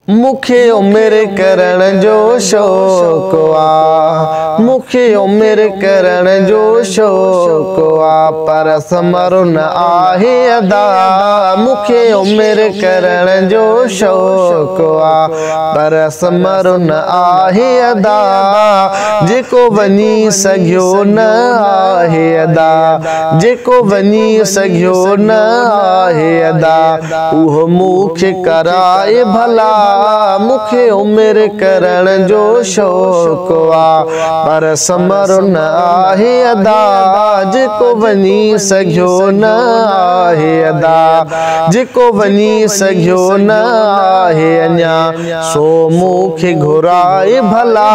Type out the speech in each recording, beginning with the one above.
मुखे उम्र करण जो शौक़ आ, मुखे उम्र करण जो शौक़ आ, पर समरो न आहे अदा। मुखे उम्र करण जो शौक़ आ, पर समरो न आहे अदा। जेको वञी सघियो न आहे अदा, जेको वञी सघियो न आहे अदा, उहो मूंखे कराए भला। मुखे उम्र करण जो शौक़ आ, पर समरो न आहे अदा। जेको वञी सघियो न आहे अदा, जेको वञी सघियो न आहे अञा, सो मूंखे घुराए भला।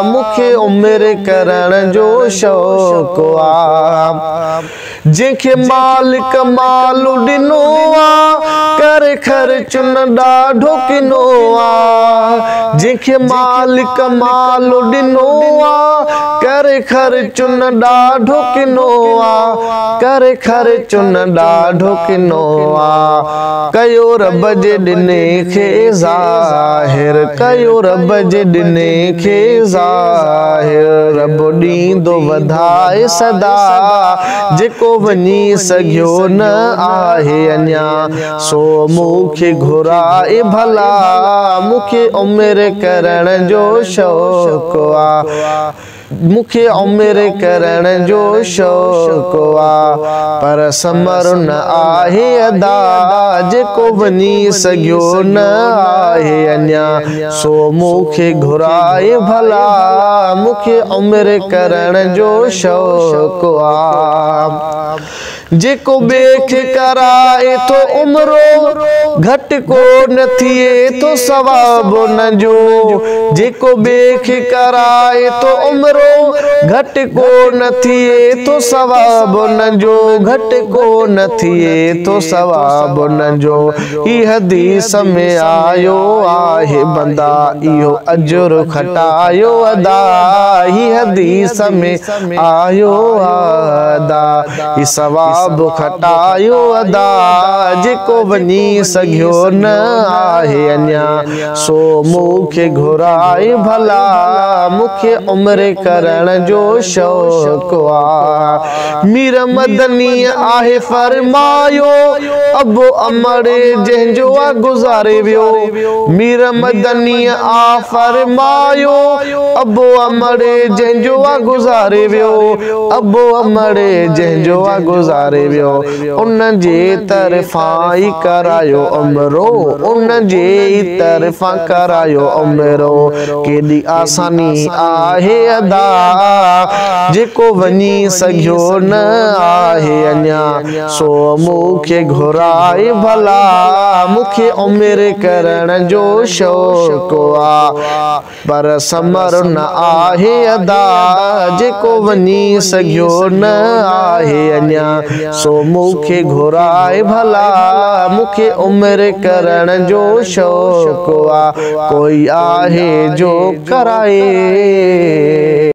मुखे उम्र करण जो शौक़ आ। जंहिंखे मालिक मालु ॾिनो आ, कर ख़र्च न ॾाढो किनो आ। जंहिंखे मालिक मालु ॾिनो आ, कर ख़र्च न ॾाढो किनो आ, कर ख़र्च न ॾाढो किनो आ। कयो रब जे ॾिने खे ज़ाहिर, कयो रब जे ॾिने खे ज़ाहिर। रब ॾींदो वधाए सदा, जेको वञी सघियो न आहे अञा, सो मूंखे घुराए भला। मुखे उम्र करण जो शौक़ आ, मुखे उम्र करण जो शौक़ आ, पर समरो न आहे अदा। जेको वञी सघियो न आहे अञा, सो मूंखे घुराए भला। मुखे उम्र करण जो शौक़ आ। जेको ॿिए खे कराए थो उमिरो, घटि को न थिए थो सवाब उन जो। जेको ॿिए खे कराए थो उमिरो, घटि को न थिए थो सवाब उन जो, घटि को न थिए थो सवाब उन जो। ही हदीस में आयो आहे बंदा, इहो अजुर खटायो अदा। ही हदीस में आयो अदा, ही सवाब खटायो अदा। जेको वञी सघियो न आहे अञा, सो मूंखे घुराए भला। मुखे उम्र करण जो शौक़ आ। मीर मदनी आहे फरमायो, अबो अमड़े जंहिंजो आ गुज़ारे वियो। मीर मदनी आ फरमायो, अबो अमड़े जंहिंजो आ गुज़ारे वियो। अबो अमड़े जंहिंजो आ गुज़ारे वियो, उन जे तरफ़ां ई करायो उमिरो, उन जे तरफ़ां करायो उमिरो। केॾी आसानी आहे अदा, जेको वञी सघियो न आहे अञा, सो मूंखे घुराए भला। मुखे उम्र करण जो शौक़ आ, पर समरो न आहे अदा। जेको वञी सघियो न आहे अञा, सो मूंखे घुराए भला। मुखे उम्र करण जो शौक़ आ, कोई आहे जो कराए।